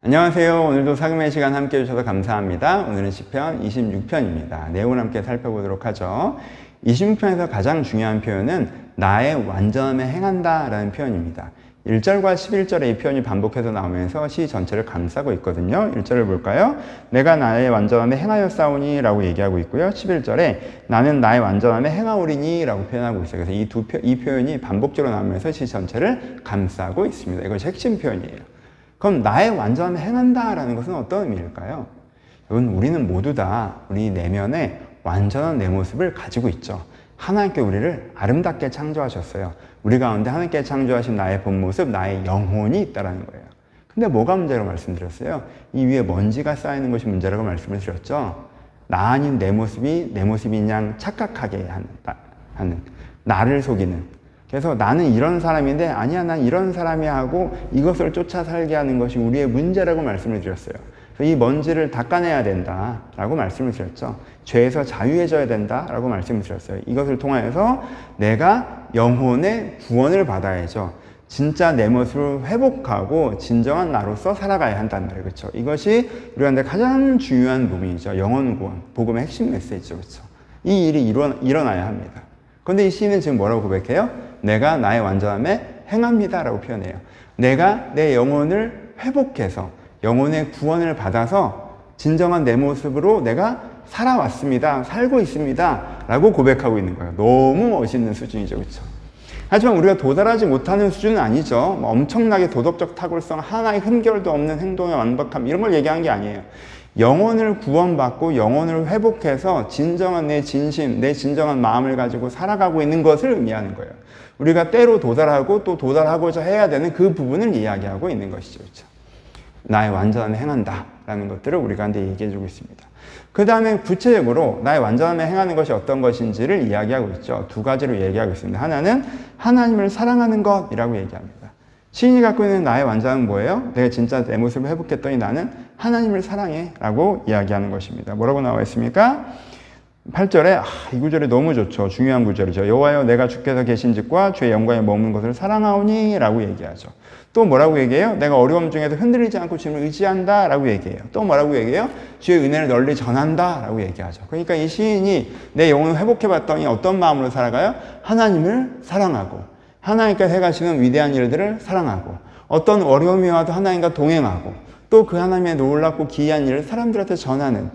안녕하세요. 오늘도 사금의 시간 함께 해주셔서 감사합니다. 오늘은 시편 26편입니다. 내용을 함께 살펴보도록 하죠. 26편에서 가장 중요한 표현은 나의 완전함에 행한다 라는 표현입니다. 1절과 11절에 이 표현이 반복해서 나오면서 시 전체를 감싸고 있거든요. 1절을 볼까요? 내가 나의 완전함에 행하였사오니 라고 얘기하고 있고요. 11절에 나는 나의 완전함에 행하오리니 라고 표현하고 있어요. 그래서 이 표현이 반복적으로 나오면서 시 전체를 감싸고 있습니다. 이것이 핵심 표현이에요. 그럼 나의 완전함에 행한다 라는 것은 어떤 의미일까요? 여러분, 우리는 모두 다 우리 내면에 완전한 내 모습을 가지고 있죠. 하나님께 우리를 아름답게 창조하셨어요. 우리 가운데 하나님께 창조하신 나의 본 모습, 나의 영혼이 있다는 거예요. 근데 뭐가 문제라고 말씀드렸어요? 이 위에 먼지가 쌓이는 것이 문제라고 말씀을 드렸죠. 나 아닌 내 모습이 내 모습인 양 착각하게 하는 나를 속이는, 그래서 나는 이런 사람인데 아니야 난 이런 사람이야 하고 이것을 쫓아 살게 하는 것이 우리의 문제라고 말씀을 드렸어요. 그래서 이 먼지를 닦아내야 된다라고 말씀을 드렸죠. 죄에서 자유해져야 된다라고 말씀을 드렸어요. 이것을 통하여서 내가 영혼의 구원을 받아야죠. 진짜 내 모습을 회복하고 진정한 나로서 살아가야 한단 말이에요. 그렇죠? 이것이 우리한테 가장 중요한 부분이죠. 영혼 구원, 복음의 핵심 메시지죠. 그렇죠? 이 일이 일어나야 합니다. 그런데 이 시인은 지금 뭐라고 고백해요? 내가 나의 완전함에 행합니다 라고 표현해요. 내가 내 영혼을 회복해서 영혼의 구원을 받아서 진정한 내 모습으로 내가 살아왔습니다. 살고 있습니다. 라고 고백하고 있는 거예요. 너무 멋있는 수준이죠. 그렇죠? 하지만 우리가 도달하지 못하는 수준은 아니죠. 엄청나게 도덕적 탁월성, 하나의 흠결도 없는 행동의 완벽함 이런 걸 얘기한 게 아니에요. 영혼을 구원받고 영혼을 회복해서 진정한 내 진심, 내 진정한 마음을 가지고 살아가고 있는 것을 의미하는 거예요. 우리가 때로 도달하고 또 도달하고자 해야 되는 그 부분을 이야기하고 있는 것이죠. 그렇죠? 나의 완전함에 행한다 라는 것들을 우리가 얘기해주고 있습니다. 그 다음에 구체적으로 나의 완전함에 행하는 것이 어떤 것인지를 이야기하고 있죠. 두 가지로 얘기하고 있습니다. 하나는 하나님을 사랑하는 것이라고 얘기합니다. 시인이 갖고 있는 나의 완전함은 뭐예요? 내가 진짜 내 모습을 회복했더니 나는 하나님을 사랑해 라고 이야기하는 것입니다. 뭐라고 나와 있습니까? 8절에 이 구절이 너무 좋죠. 중요한 구절이죠. 여호와여 내가 주께서 계신즉과 주의 영광에 머무는 것을 사랑하오니 라고 얘기하죠. 또 뭐라고 얘기해요? 내가 어려움 중에도 흔들리지 않고 주님을 의지한다 라고 얘기해요. 또 뭐라고 얘기해요? 주의 은혜를 널리 전한다 라고 얘기하죠. 그러니까 이 시인이 내 영혼을 회복해봤더니 어떤 마음으로 살아가요? 하나님을 사랑하고 하나님께서 해가시는 위대한 일들을 사랑하고 어떤 어려움이 와도 하나님과 동행하고 또 그 하나님의 놀랍고 기이한 일을 사람들한테 전하는,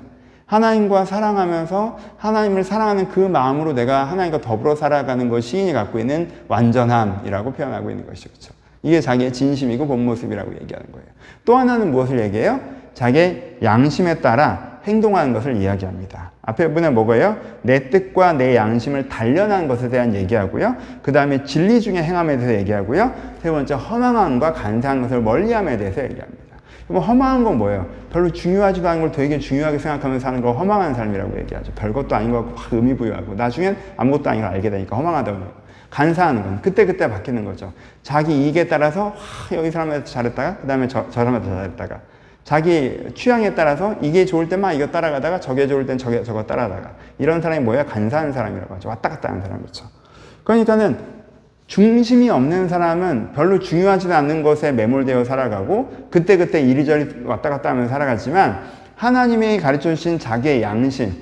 하나님과 사랑하면서 하나님을 사랑하는 그 마음으로 내가 하나님과 더불어 살아가는 것이 시인이 갖고 있는 완전함이라고 표현하고 있는 것이죠. 그렇죠? 이게 자기의 진심이고 본 모습이라고 얘기하는 거예요. 또 하나는 무엇을 얘기해요? 자기의 양심에 따라 행동하는 것을 이야기합니다. 앞에 부분에 뭐고요? 내 뜻과 내 양심을 단련한 것에 대한 얘기하고요. 그 다음에 진리 중에 행함에 대해서 얘기하고요. 세 번째 허망함과 간사한 것을 멀리함에 대해서 얘기합니다. 그럼 허망한 건 뭐예요? 별로 중요하지도 않은 걸 되게 중요하게 생각하면서 사는 걸 허망한 삶이라고 얘기하죠. 별것도 아닌 것 같고 막 의미 부여하고 나중엔 아무것도 아닌 걸 알게 되니까 허망하다고 해요. 간사하는 건 그때그때 바뀌는 거죠. 자기 이익에 따라서 여기 사람한테 잘했다가 그 다음에 저 사람한테 잘했다가 자기 취향에 따라서 이게 좋을 때만 이거 따라가다가 저게 좋을 땐 저거 따라가다가 이런 사람이 뭐야? 간사한 사람이라고 하죠. 왔다 갔다 하는 사람이죠. 그러니까는 중심이 없는 사람은 별로 중요하지 않는 것에 매몰되어 살아가고 그때그때 이리저리 왔다 갔다 하면서 살아가지만 하나님이 가르쳐주신 자기의 양심,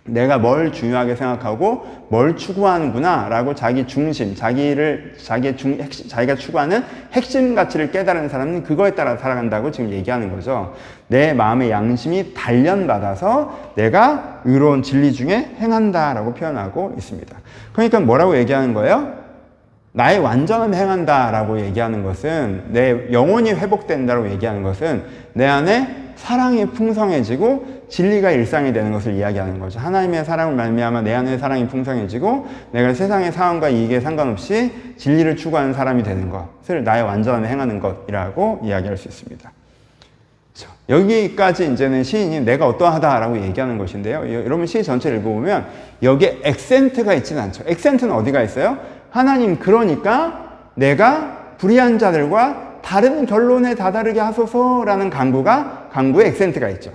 내가 뭘 중요하게 생각하고 뭘 추구하는구나 라고 자기 중심, 자기가 추구하는 핵심 가치를 깨달은 사람은 그거에 따라 살아간다고 지금 얘기하는 거죠. 내 마음의 양심이 단련받아서 내가 의로운 진리 중에 행한다 라고 표현하고 있습니다. 그러니까 뭐라고 얘기하는 거예요? 나의 완전함에 행한다 라고 얘기하는 것은, 내 영혼이 회복된다고 얘기하는 것은 내 안에 사랑이 풍성해지고 진리가 일상이 되는 것을 이야기하는 거죠. 하나님의 사랑을 말미암아 내 안에 사랑이 풍성해지고 내가 세상의 상황과 이익에 상관없이 진리를 추구하는 사람이 되는 것을 나의 완전함에 행하는 것이라고 이야기할 수 있습니다. 여기까지 이제는 시인이 내가 어떠하다라고 얘기하는 것인데요. 여러분 시 전체를 읽어보면 여기에 액센트가 있지는 않죠. 액센트는 어디가 있어요? 하나님, 그러니까 내가 불의한 자들과 다른 결론에 다다르게 하소서라는 강구에 액센트가 있죠.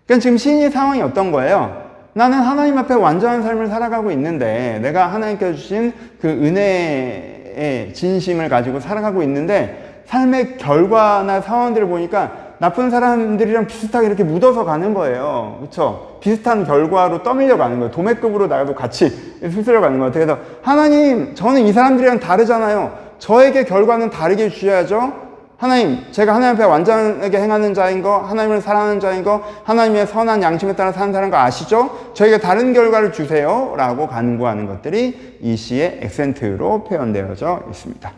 그러니까 지금 시인의 상황이 어떤 거예요? 나는 하나님 앞에 완전한 삶을 살아가고 있는데 내가 하나님께서 주신 그 은혜의 진심을 가지고 살아가고 있는데 삶의 결과나 상황들을 보니까 나쁜 사람들이랑 비슷하게 이렇게 묻어서 가는 거예요. 그렇죠? 비슷한 결과로 떠밀려 가는 거예요. 도매급으로 나도 같이 휩쓸려 가는 것 같아요. 그래서 하나님, 저는 이 사람들이랑 다르잖아요. 저에게 결과는 다르게 주셔야죠. 하나님, 제가 하나님 앞에 완전하게 행하는 자인 거, 하나님을 사랑하는 자인 거, 하나님의 선한 양심에 따라 사는 사람인 거 아시죠? 저에게 다른 결과를 주세요 라고 간구하는 것들이 이 시의 액센트로 표현되어져 있습니다.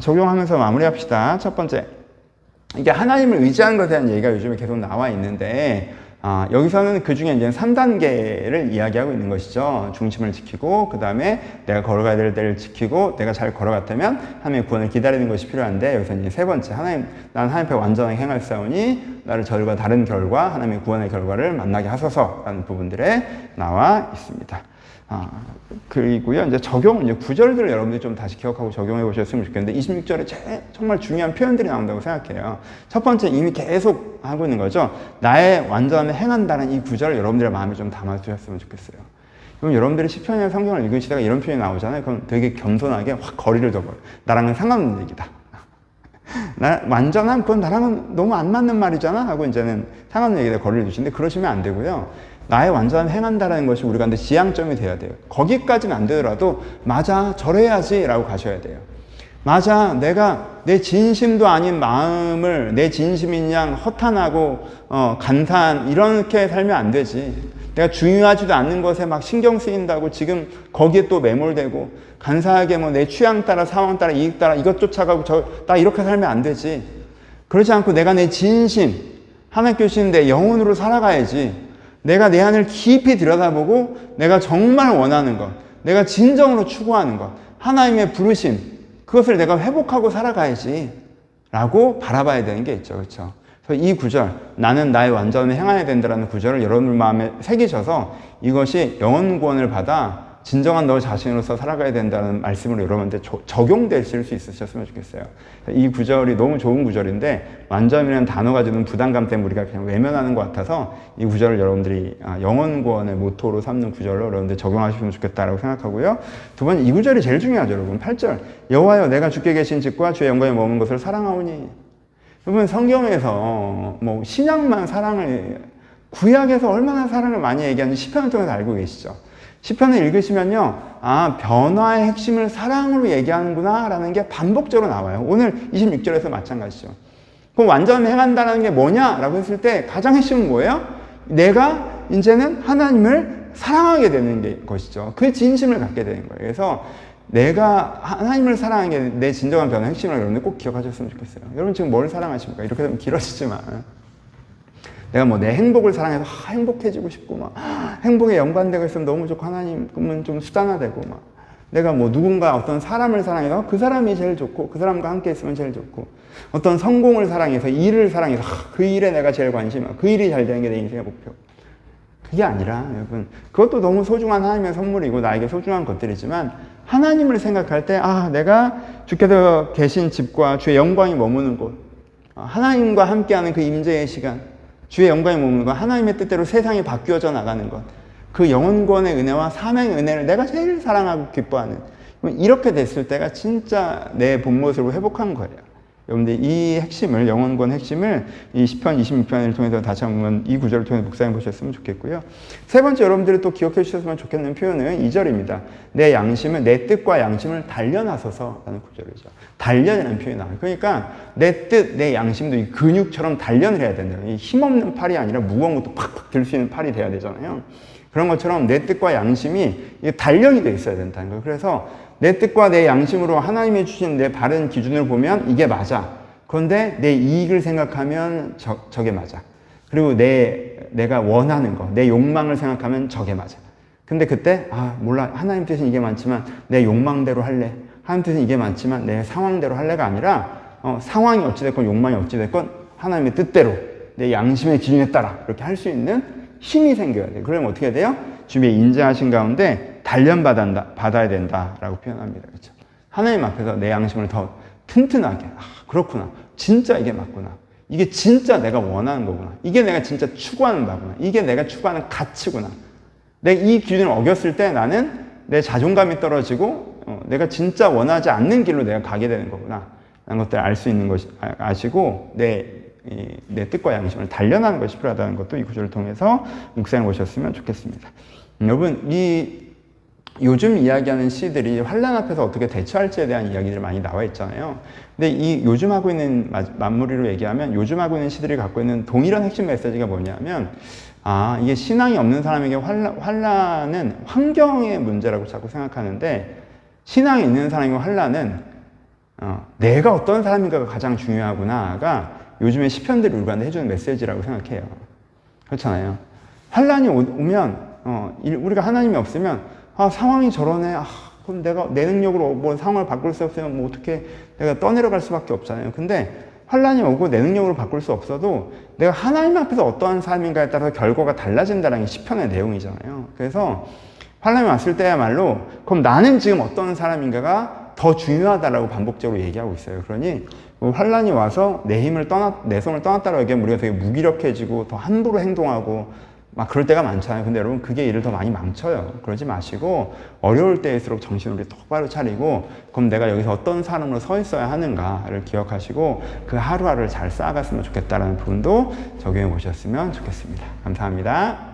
적용하면서 마무리합시다. 첫 번째, 이게 하나님을 의지하는 것에 대한 얘기가 요즘에 계속 나와 있는데, 여기서는 그 중에 이제 3단계를 이야기하고 있는 것이죠. 중심을 지키고, 그 다음에 내가 걸어가야 될 데를 지키고, 내가 잘 걸어갔다면 하나님의 구원을 기다리는 것이 필요한데, 여기서 이제 세 번째, 나는 하나님 앞에 완전하게 행할사오니 나를 저들과 다른 결과, 하나님의 구원의 결과를 만나게 하소서라는 부분들에 나와 있습니다. 그리고요, 이제 적용, 이제 구절들을 여러분들이 좀 다시 기억하고 적용해 보셨으면 좋겠는데, 26절에 정말 중요한 표현들이 나온다고 생각해요. 첫 번째, 이미 계속 하고 있는 거죠. 나의 완전함에 행한다는 이 구절을 여러분들의 마음에 좀 담아 주셨으면 좋겠어요. 그럼 여러분들이 시편이나 성경을 읽으시다가 이런 표현이 나오잖아요. 그럼 되게 겸손하게 확 거리를 둬버려요. 나랑은 상관없는 얘기다. 완전함, 그건 나랑은 너무 안 맞는 말이잖아 하고 이제는 상관없는 얘기에 거리를 두시는데, 그러시면 안 되고요. 나의 완전함 행한다라는 것이 우리가 근데 지향점이 돼야 돼요. 거기까지는 안 되더라도 맞아, 저래야지 라고 가셔야 돼요. 맞아, 내가 내 진심도 아닌 마음을 내 진심인 양 허탄하고 간사한 이렇게 살면 안 되지. 내가 중요하지도 않는 것에 막 신경 쓰인다고 지금 거기에 또 매몰되고 간사하게 뭐 내 취향 따라 상황 따라 이익 따라 이것 쫓아가고 나 이렇게 살면 안 되지. 그러지 않고 내가 내 진심, 하나님께 주신 내 영혼으로 살아가야지. 내가 내 안을 깊이 들여다보고 내가 정말 원하는 것, 내가 진정으로 추구하는 것, 하나님의 부르심, 그것을 내가 회복하고 살아가야지 라고 바라봐야 되는 게 있죠. 그렇죠? 그래서 이 구절, 나는 나의 완전을 행해야 된다는 구절을 여러분 마음에 새기셔서 이것이 영혼 구원을 받아 진정한 너 자신으로서 살아가야 된다는 말씀으로 여러분한테 적용되실 수 있으셨으면 좋겠어요. 이 구절이 너무 좋은 구절인데 완전이라는 단어가 주는 부담감 때문에 우리가 그냥 외면하는 것 같아서 이 구절을 여러분들이 영혼 구원의 모토로 삼는 구절로 여러분들 적용하시면 좋겠다라고 생각하고요. 두 번째, 이 구절이 제일 중요하죠, 여러분. 8절, 여호와여 내가 주께 계신 집과 주의 영광에 머무는 것을 사랑하오니. 여러분, 성경에서 뭐 신약만 사랑을, 구약에서 얼마나 사랑을 많이 얘기하는지 시편을 통해서 알고 계시죠. 시편을 읽으시면요, 변화의 핵심을 사랑으로 얘기하는구나 라는 게 반복적으로 나와요. 오늘 26절에서 마찬가지죠. 그럼 완전 행한다는 게 뭐냐라고 했을 때 가장 핵심은 뭐예요? 내가 이제는 하나님을 사랑하게 되는 것이죠. 그 진심을 갖게 되는 거예요. 그래서 내가 하나님을 사랑하는 게 내 진정한 변화의 핵심을 여러분들 꼭 기억하셨으면 좋겠어요. 여러분 지금 뭘 사랑하십니까? 이렇게 되면 길어지지만 내가 뭐 내 행복을 사랑해서 행복해지고 싶고 막 행복에 연관되고 있으면 너무 좋고 하나님은 좀 수단화되고 막 내가 뭐 누군가 어떤 사람을 사랑해서 그 사람이 제일 좋고 그 사람과 함께 있으면 제일 좋고 어떤 성공을 사랑해서 일을 사랑해서 그 일에 내가 제일 관심하고 그 일이 잘 되는 게 내 인생의 목표. 그게 아니라 여러분 그것도 너무 소중한 하나님의 선물이고 나에게 소중한 것들이지만 하나님을 생각할 때 내가 주께서 계신 집과 주의 영광이 머무는 곳, 하나님과 함께하는 그 임재의 시간, 주의 영광이 머무는 것, 하나님의 뜻대로 세상이 바뀌어져 나가는 것, 그 영혼권의 은혜와 사명의 은혜를 내가 제일 사랑하고 기뻐하는, 이렇게 됐을 때가 진짜 내 본 모습으로 회복한 거예요. 여러분들 이 핵심을, 영혼권 핵심을 이 시편 26편을 통해서 다시 한번 이 구절을 통해서 묵상해 보셨으면 좋겠고요. 세 번째 여러분들이 또 기억해 주셨으면 좋겠는 표현은 2절입니다. 내 양심을, 내 뜻과 양심을 단련하소서 라는 구절이죠. 단련이라는 표현이 나와요. 그러니까 내 뜻, 내 양심도 이 근육처럼 단련을 해야 된다. 이 힘없는 팔이 아니라 무거운 것도 팍팍 들 수 있는 팔이 돼야 되잖아요. 그런 것처럼 내 뜻과 양심이 단련이 돼 있어야 된다는 거예요. 그래서 내 뜻과 내 양심으로 하나님이 주신 내 바른 기준을 보면 이게 맞아. 그런데 내 이익을 생각하면 저게 맞아. 그리고 내가 원하는 거, 내 욕망을 생각하면 저게 맞아. 근데 그때 몰라. 하나님 뜻은 이게 많지만 내 욕망대로 할래. 하나님 뜻은 이게 많지만 내 상황대로 할래가 아니라 상황이 어찌됐건 욕망이 어찌됐건 하나님의 뜻대로 내 양심의 기준에 따라 이렇게 할 수 있는 힘이 생겨야 돼요. 그러면 어떻게 돼요? 주님의 인자하신 가운데 단련받아야 된다라고 표현합니다. 그렇죠? 하나님 앞에서 내 양심을 더 튼튼하게, 그렇구나. 진짜 이게 맞구나. 이게 진짜 내가 원하는 거구나. 이게 내가 진짜 추구하는 바구나. 이게 내가 추구하는 가치구나. 내가 이 기준을 어겼을 때 나는 내 자존감이 떨어지고 내가 진짜 원하지 않는 길로 내가 가게 되는 거구나. 라는 것들을 알 수 있는 것이, 아시고 내 내 뜻과 양심을 단련하는 것이 필요하다는 것도 이 구절을 통해서 묵상해 보셨으면 좋겠습니다. 여러분, 요즘 이야기하는 시들이 환란 앞에서 어떻게 대처할지에 대한 이야기들이 많이 나와 있잖아요. 근데 이 요즘 하고 있는 맞물이로 얘기하면 요즘 하고 있는 시들이 갖고 있는 동일한 핵심 메시지가 뭐냐면 이게 신앙이 없는 사람에게 환란은 환경의 문제라고 자꾸 생각하는데 신앙이 있는 사람에게 환란은 내가 어떤 사람인가가 가장 중요하구나가 요즘에 시편들이 우리한테 해주는 메시지라고 생각해요. 그렇잖아요. 환란이 오면 우리가 하나님이 없으면 상황이 저러네. 그럼 내가 내 능력으로 뭐 상황을 바꿀 수 없으면 뭐 어떻게 내가 떠내려갈 수밖에 없잖아요. 근데 환란이 오고 내 능력으로 바꿀 수 없어도 내가 하나님 앞에서 어떠한 삶인가에 따라서 결과가 달라진다는 게 시편의 내용이잖아요. 그래서 환란이 왔을 때야말로 그럼 나는 지금 어떤 사람인가가 더 중요하다라고 반복적으로 얘기하고 있어요. 그러니 환란이 와서 내 손을 떠났다라고 얘기하면 우리가 되게 무기력해지고 더 함부로 행동하고 막 그럴 때가 많잖아요. 근데 여러분 그게 일을 더 많이 망쳐요. 그러지 마시고 어려울 때일수록 정신을 똑바로 차리고 그럼 내가 여기서 어떤 사람으로 서 있어야 하는가를 기억하시고 그 하루하루를 잘 쌓아갔으면 좋겠다라는 부분도 적용해 보셨으면 좋겠습니다. 감사합니다.